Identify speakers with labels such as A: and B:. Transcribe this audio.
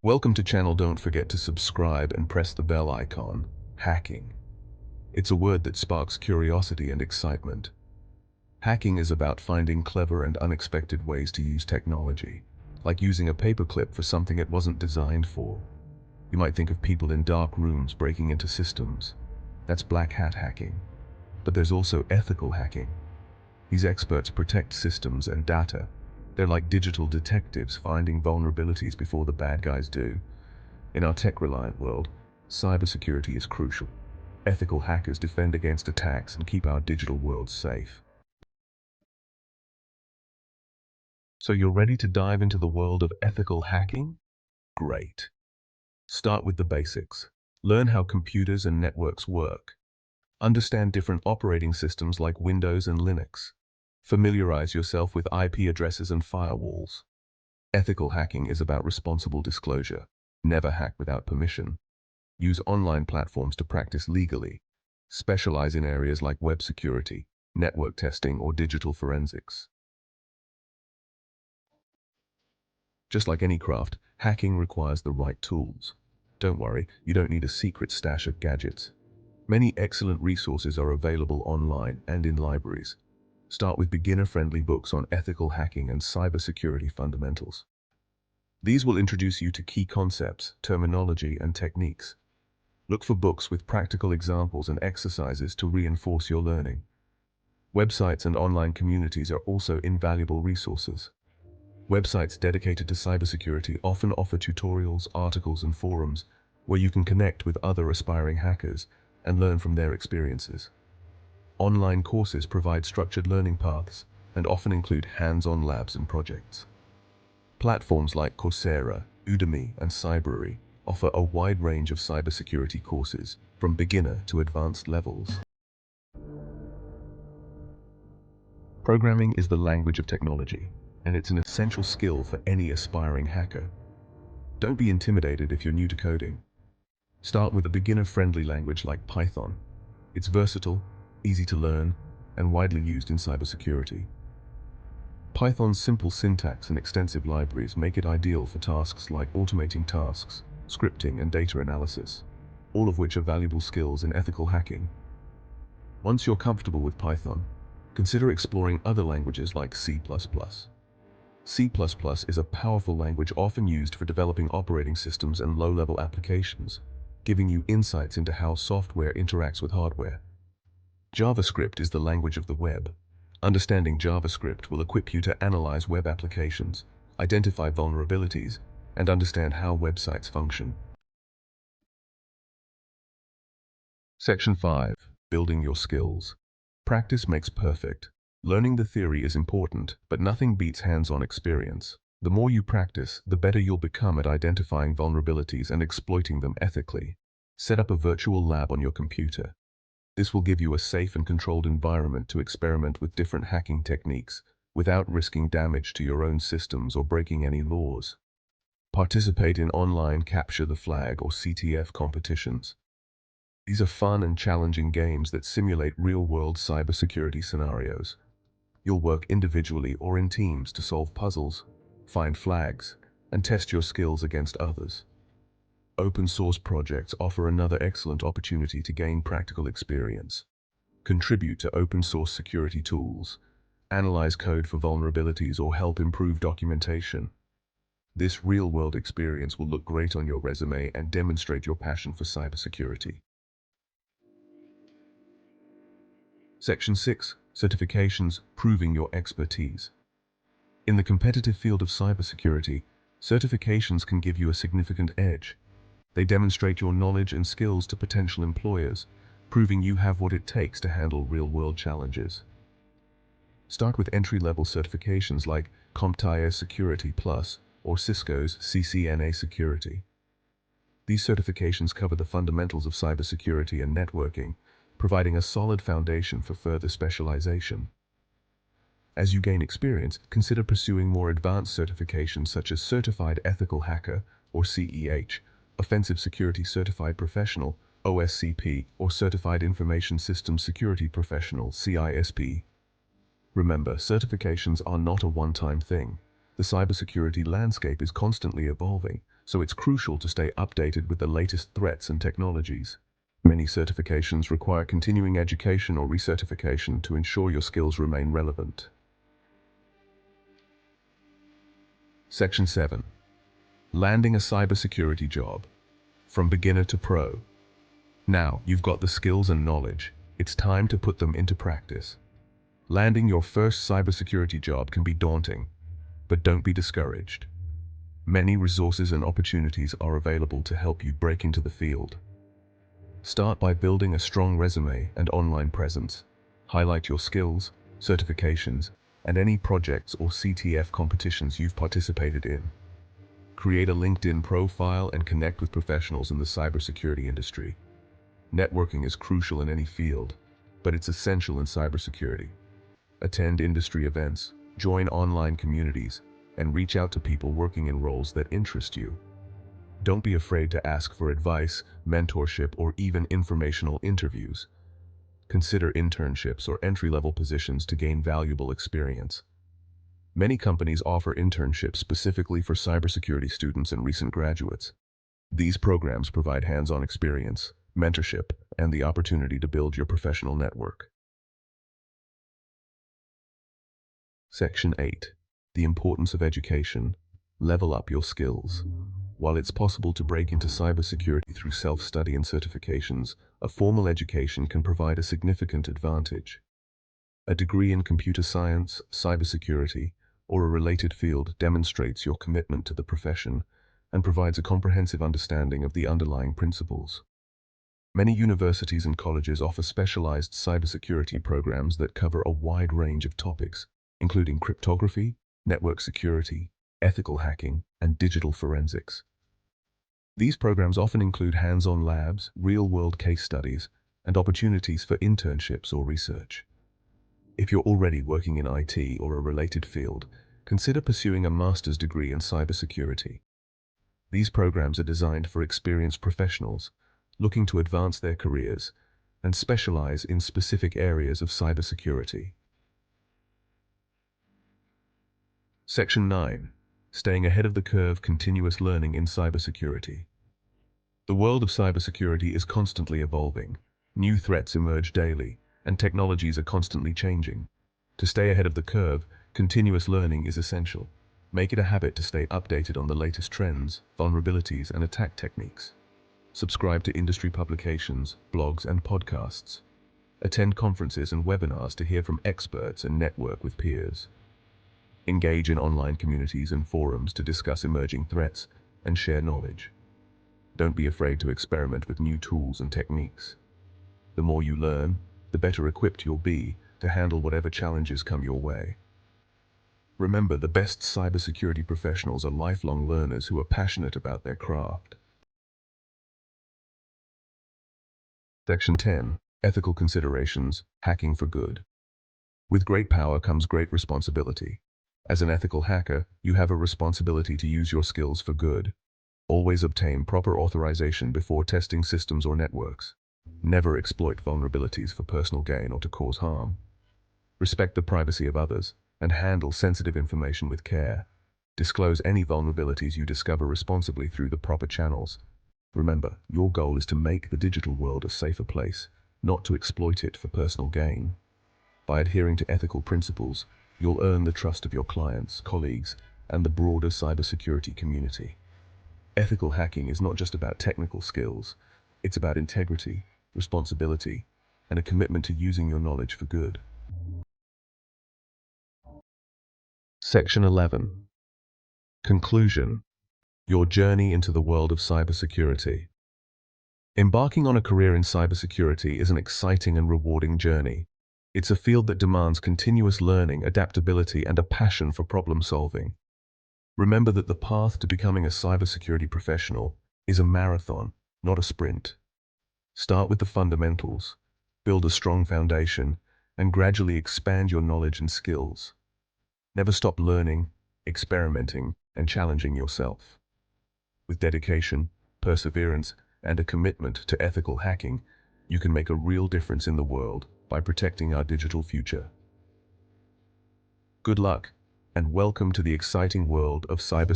A: Welcome to channel. Don't forget to subscribe and press the bell icon. Hacking. It's a word that sparks curiosity and excitement. Hacking is about finding clever and unexpected ways to use technology, like using a paperclip for something it wasn't designed for. You might think of people in dark rooms breaking into systems. That's black hat hacking. But there's also ethical hacking. These experts protect systems and data. They're like digital detectives finding vulnerabilities before the bad guys do. In our tech-reliant world, cybersecurity is crucial. Ethical hackers defend against attacks and keep our digital world safe. So you're ready to dive into the world of ethical hacking? Great. Start with the basics. Learn how computers and networks work. Understand different operating systems like Windows and Linux. Familiarize yourself with IP addresses and firewalls. Ethical hacking is about responsible disclosure. Never hack without permission. Use online platforms to practice legally. Specialize in areas like web security, network testing, or digital forensics. Just like any craft, hacking requires the right tools. Don't worry, you don't need a secret stash of gadgets. Many excellent resources are available online and in libraries. Start with beginner-friendly books on ethical hacking and cybersecurity fundamentals. These will introduce you to key concepts, terminology, and techniques. Look for books with practical examples and exercises to reinforce your learning. Websites and online communities are also invaluable resources. Websites dedicated to cybersecurity often offer tutorials, articles, and forums where you can connect with other aspiring hackers and learn from their experiences. Online courses provide structured learning paths and often include hands-on labs and projects. Platforms like Coursera, Udemy, and Cybersecurity offer a wide range of cybersecurity courses, from beginner to advanced levels. Programming is the language of technology, and it's an essential skill for any aspiring hacker. Don't be intimidated if you're new to coding. Start with a beginner-friendly language like Python. It's versatile, easy to learn, and widely used in cybersecurity. Python's simple syntax and extensive libraries make it ideal for tasks like automating tasks, scripting, and data analysis, all of which are valuable skills in ethical hacking. Once you're comfortable with Python, consider exploring other languages like C++. C++ is a powerful language often used for developing operating systems and low-level applications, giving you insights into how software interacts with hardware. JavaScript is the language of the web. Understanding JavaScript will equip you to analyze web applications, identify vulnerabilities, and understand how websites function. Section 5. Building your skills. Practice makes perfect. Learning the theory is important, but nothing beats hands-on experience. The more you practice, the better you'll become at identifying vulnerabilities and exploiting them ethically. Set up a virtual lab on your computer. This will give you a safe and controlled environment to experiment with different hacking techniques without risking damage to your own systems or breaking any laws. Participate in online Capture the Flag or CTF competitions. These are fun and challenging games that simulate real-world cybersecurity scenarios. You'll work individually or in teams to solve puzzles, find flags, and test your skills against others. Open source projects offer another excellent opportunity to gain practical experience. Contribute to open source security tools, analyze code for vulnerabilities, or help improve documentation. This real-world experience will look great on your resume and demonstrate your passion for cybersecurity. Section 6. Certifications proving your expertise. In the competitive field of cybersecurity, certifications can give you a significant edge. They demonstrate your knowledge and skills to potential employers, proving you have what it takes to handle real-world challenges. Start with entry-level certifications like CompTIA Security Plus or Cisco's CCNA Security. These certifications cover the fundamentals of cybersecurity and networking, providing a solid foundation for further specialization. As you gain experience, consider pursuing more advanced certifications such as Certified Ethical Hacker or CEH, Offensive Security Certified Professional, OSCP, or Certified Information Systems Security Professional, CISP. Remember, certifications are not a one-time thing. The cybersecurity landscape is constantly evolving, so it's crucial to stay updated with the latest threats and technologies. Many certifications require continuing education or recertification to ensure your skills remain relevant. Section 7. Landing a cybersecurity job. From beginner to pro. Now, you've got the skills and knowledge. It's time to put them into practice. Landing your first cybersecurity job can be daunting, but don't be discouraged. Many resources and opportunities are available to help you break into the field. Start by building a strong resume and online presence. Highlight your skills, certifications, and any projects or CTF competitions you've participated in. Create a LinkedIn profile and connect with professionals in the cybersecurity industry. Networking is crucial in any field, but it's essential in cybersecurity. Attend industry events, join online communities, and reach out to people working in roles that interest you. Don't be afraid to ask for advice, mentorship, or even informational interviews. Consider internships or entry-level positions to gain valuable experience. Many companies offer internships specifically for cybersecurity students and recent graduates. These programs provide hands-on experience, mentorship, and the opportunity to build your professional network. Section 8. The importance of education. Level up your skills. While it's possible to break into cybersecurity through self-study and certifications, a formal education can provide a significant advantage. A degree in computer science, cybersecurity, or a related field demonstrates your commitment to the profession and provides a comprehensive understanding of the underlying principles. Many universities and colleges offer specialized cybersecurity programs that cover a wide range of topics, including cryptography, network security, ethical hacking, and digital forensics. These programs often include hands-on labs, real-world case studies, and opportunities for internships or research. If you're already working in IT or a related field, consider pursuing a master's degree in cybersecurity. These programs are designed for experienced professionals looking to advance their careers and specialize in specific areas of cybersecurity. Section 9. Staying ahead of the curve, continuous learning in cybersecurity. The world of cybersecurity is constantly evolving. New threats emerge daily, and technologies are constantly changing. To stay ahead of the curve, continuous learning is essential. Make it a habit to stay updated on the latest trends, vulnerabilities, and attack techniques. Subscribe to industry publications, blogs, and podcasts. Attend conferences and webinars to hear from experts and network with peers. Engage in online communities and forums to discuss emerging threats and share knowledge. Don't be afraid to experiment with new tools and techniques. The more you learn, the better equipped you'll be to handle whatever challenges come your way. Remember, the best cybersecurity professionals are lifelong learners who are passionate about their craft. Section 10. Ethical considerations, hacking for good. With great power comes great responsibility. As an ethical hacker, you have a responsibility to use your skills for good. Always obtain proper authorization before testing systems or networks. Never exploit vulnerabilities for personal gain or to cause harm. Respect the privacy of others and handle sensitive information with care. Disclose any vulnerabilities you discover responsibly through the proper channels. Remember, your goal is to make the digital world a safer place, not to exploit it for personal gain. By adhering to ethical principles, you'll earn the trust of your clients, colleagues, and the broader cybersecurity community. Ethical hacking is not just about technical skills. It's about integrity, responsibility, and a commitment to using your knowledge for good. Section 11. Conclusion. Your journey into the world of cybersecurity. Embarking on a career in cybersecurity is an exciting and rewarding journey. It's a field that demands continuous learning, adaptability, and a passion for problem solving. Remember that the path to becoming a cybersecurity professional is a marathon, not a sprint. Start with the fundamentals, build a strong foundation, and gradually expand your knowledge and skills. Never stop learning, experimenting, and challenging yourself. With dedication, perseverance, and a commitment to ethical hacking, you can make a real difference in the world by protecting our digital future. Good luck, and welcome to the exciting world of cybersecurity.